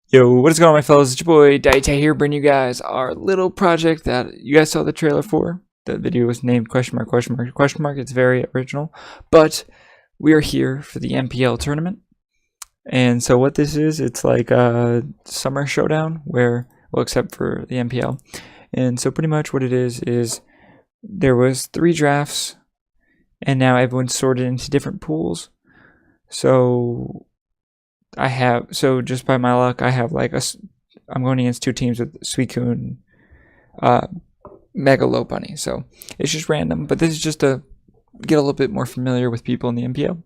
Yo, what is going on, my fellas? It's your boy DyeItTight here, bringing you guys our little project that you guys saw the trailer for. The video was named question mark, question mark, question mark. It's very original, but we are here for the NPL tournament. And so what this is, it's like a summer showdown where, well, except for the NPL. And so pretty much what it is there was 3 drafts, and now everyone's sorted into different pools. So just by my luck, I have I'm going against 2 teams with Suicune, Mega Low Bunny. So it's just random, but this is just to get a little bit more familiar with people in the NPL.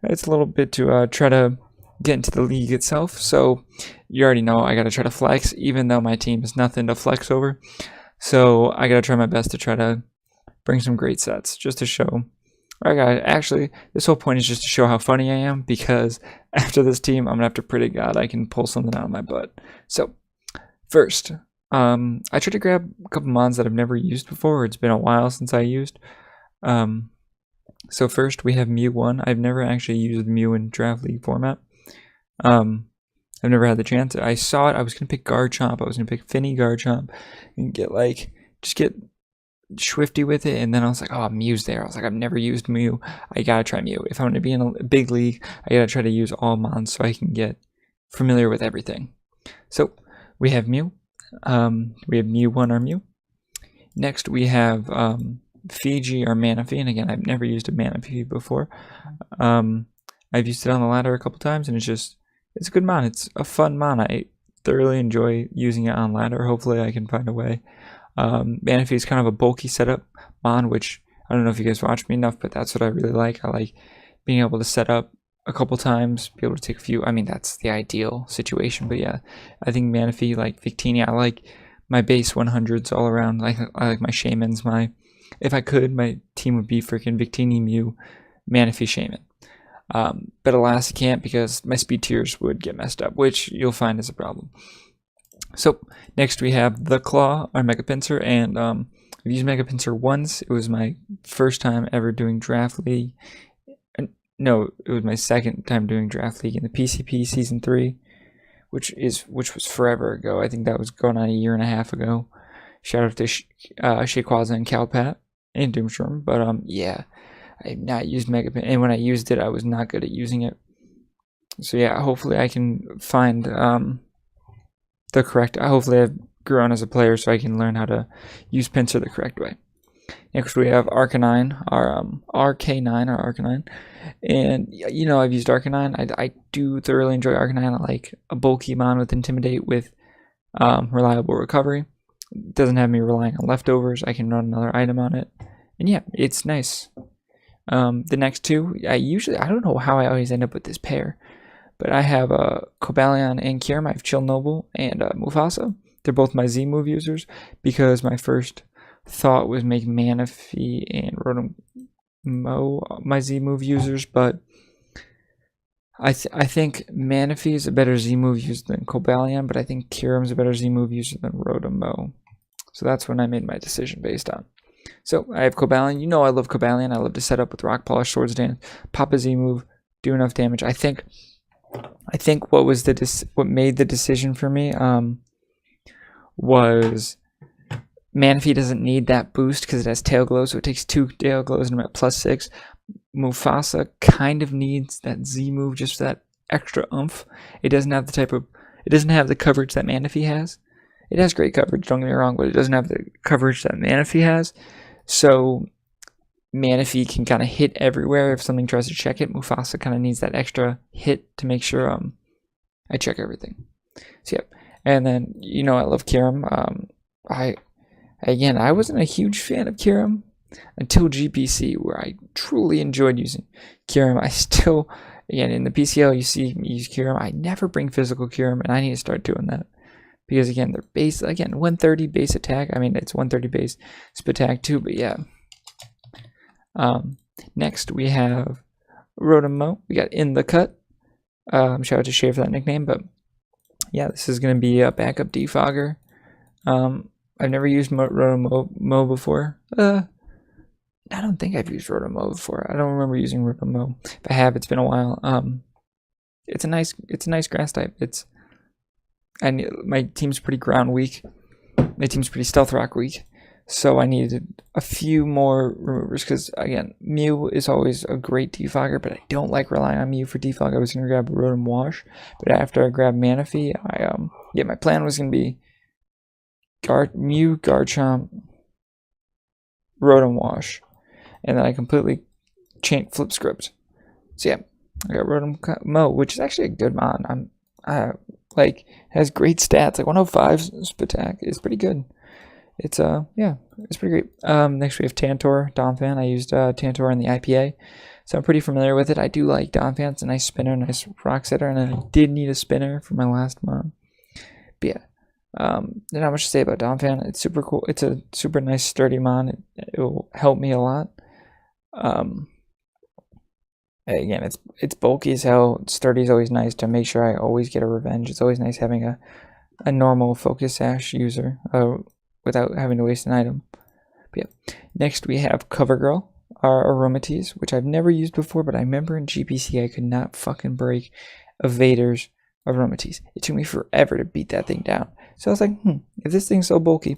It's a little bit to try to get into the league itself. So you already know I got to try to flex, even though my team is nothing to flex over. So I got to try my best to try to bring some great sets just to show. Alright guys, actually, this whole point is just to show how funny I am, because after this team, I'm going to have to pray to God I can pull something out of my butt. So, first, I tried to grab a couple mons that I've never used before, or it's been a while since I used. So first, we have Mew 1. I've never actually used Mew in Draft League format. I've never had the chance. I saw it, I was going to pick Garchomp, I was going to pick Finny Garchomp, and get Swifty with it, and then I was like, oh, Mew's there. I was like, I've never used Mew. I gotta try Mew. If I'm gonna be in a big league, I gotta try to use all mons so I can get familiar with everything. So we have Mew. We have Mew 1, our Mew. Next we have Fiji, our Manaphy, and again, I've never used a Manaphy before. I've used it on the ladder a couple times, and it's a good mon. It's a fun mon. I thoroughly enjoy using it on ladder. Hopefully I can find a way. Manaphy is kind of a bulky setup mon, which I don't know if you guys watch me enough, but that's what I really like. I like being able to set up a couple times, be able to take a few. I mean, that's the ideal situation, but yeah, I think Manaphy, like Victini, I like my base 100s all around. I like my Shamans. If I could, my team would be freaking Victini, Mew, Manaphy, Shaman. But alas, I can't, because my speed tiers would get messed up, which you'll find is a problem. So next we have the Claw, our Mega Pinsir, and I've used Mega Pinsir once. It was my first time ever doing Draft League. No, it was my second time doing Draft League in the PCP Season 3, which was forever ago. I think that was going on a year and a half ago. Shout out to Shayquaza and Calpat and Doomstorm. But yeah, I have not used Mega Pin, and when I used it, I was not good at using it. So yeah, hopefully I can find hopefully I've grown as a player so I can learn how to use Pinsir the correct way. Next we have Arcanine, our Arcanine, and you know, I've used Arcanine. I do thoroughly enjoy Arcanine. I like a bulky mon with Intimidate with reliable recovery. It doesn't have me relying on leftovers. I can run another item on it, and yeah, it's nice. The next 2, I don't know how I always end up with this pair, but I have Cobalion and Kyurem. I have Chill Noble and Mufasa. They're both my Z move users, because my first thought was make Manaphy and Rotom my Z move users, but I think Manaphy is a better Z move user than Cobalion, but I think Kyurem is a better Z move user than Rotom. So that's when I made my decision based on. So I have Cobalion. You know I love Cobalion. I love to set up with Rock Polish, Swords Dance, pop a Z move, do enough damage. I think what made the decision for me was Manaphy doesn't need that boost because it has Tail Glow, so it takes 2 Tail Glows and I'm at +6. Mufasa kind of needs that Z move, just that extra oomph. It doesn't have the coverage that Manaphy has. It has great coverage, don't get me wrong, but it doesn't have the coverage that Manaphy has. So Manaphy can kind of hit everywhere if something tries to check it. Mufasa kind of needs that extra hit to make sure I check everything. So yeah, and then you know I love Kyurem. I wasn't a huge fan of Kyurem until GPC, where I truly enjoyed using Kyurem. I still, again, in the PCL you see me use Kyurem. I never bring physical Kyurem, and I need to start doing that. Because again, their base, 130 base attack. I mean, it's 130 base speed attack too, but yeah. Next we have Rotom. We got In the Cut. Shout out to Shay for that nickname, but yeah, this is going to be a backup defogger. I've never used Rotom before. I don't think I've used Rotom before. I don't remember using Rotom. If I have, it's been a while. it's a nice grass type. And my team's pretty ground weak. My team's pretty stealth rock weak. So I needed a few more removers because, again, Mew is always a great defogger, but I don't like relying on Mew for defog. I was going to grab Rotom Wash, but after I grabbed Manaphy, my plan was going to be Mew, Garchomp, Rotom Wash, and then I completely flip script. So yeah, I got Rotom Mo, which is actually a good mon. Has great stats. Like 105 attack is pretty good. It's it's pretty great. Next we have Tantor, Donphan. I used Tantor in the IPA, so I'm pretty familiar with it. I do like Donphan. It's a nice spinner, nice rock setter, and I did need a spinner for my last mon. But yeah, there's not much to say about Donphan. It's super cool. It's a super nice sturdy mon. It will help me a lot. Again, it's bulky as hell. Sturdy is always nice to make sure I always get a revenge. It's always nice having a normal Focus Sash user without having to waste an item. But yeah. Next we have CoverGirl, our Aromatisse, which I've never used before, but I remember in GPC I could not fucking break Evader's Aromatisse. It took me forever to beat that thing down. So I was like, if this thing's so bulky,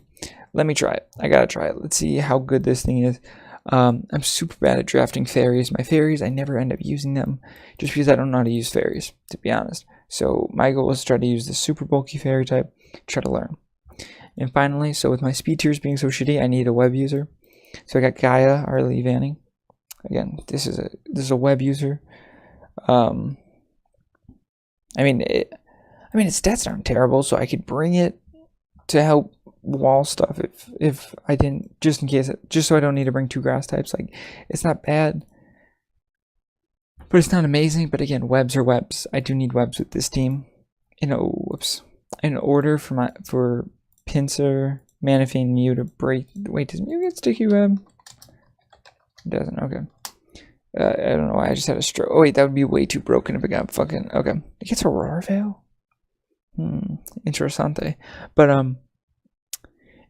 let me try it. I gotta try it. Let's see how good this thing is. I'm super bad at drafting fairies. My fairies, I never end up using them just because I don't know how to use fairies, to be honest. So my goal is to try to use the super bulky fairy type, try to learn. And finally, so with my speed tiers being so shitty, I need a web user. So I got Gaia, our Leavanny. Again, this is a web user. Its stats aren't terrible, so I could bring it to help wall stuff if I didn't, just in case, just so I don't need to bring 2 grass types. Like, it's not bad, but it's not amazing. But again, webs are webs. I do need webs with this team. In order for Pinsir, Manaphy, and Mew to break. Wait, does Mew get sticky web? It doesn't. Okay. I don't know why I just had a stroke. Oh wait, that would be way too broken if it got fucking. Okay, it gets Aurora Veil. Interessante. But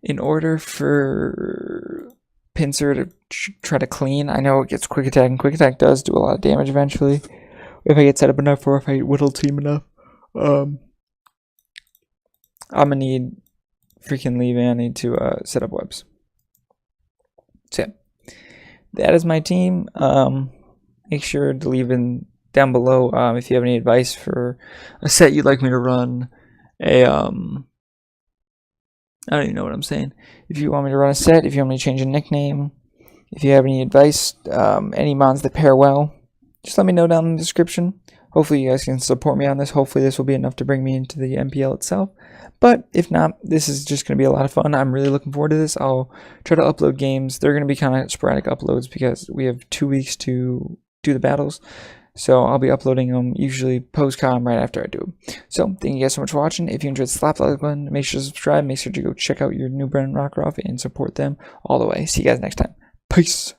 in order for Pinsir to try to clean, I know it gets Quick Attack, and Quick Attack does do a lot of damage eventually if I get set up enough or if I whittle team enough. I'm gonna need freaking Leavanny to set up webs. So yeah, that is my team. Make sure to leave in down below if you have any advice for a set you'd like me to run. I don't even know what I'm saying. If you want me to run a set, if you want me to change a nickname, if you have any advice, any mons that pair well, just let me know down in the description. Hopefully you guys can support me on this. Hopefully this will be enough to bring me into the NPL itself. But if not, this is just going to be a lot of fun. I'm really looking forward to this. I'll try to upload games. They're going to be kind of sporadic uploads because we have 2 weeks to do the battles. So I'll be uploading them usually post-com right after I do them. So thank you guys so much for watching. If you enjoyed, slap the like button. Make sure to subscribe. Make sure to go check out your new Brennan Rockruff and support them all the way. See you guys next time. Peace.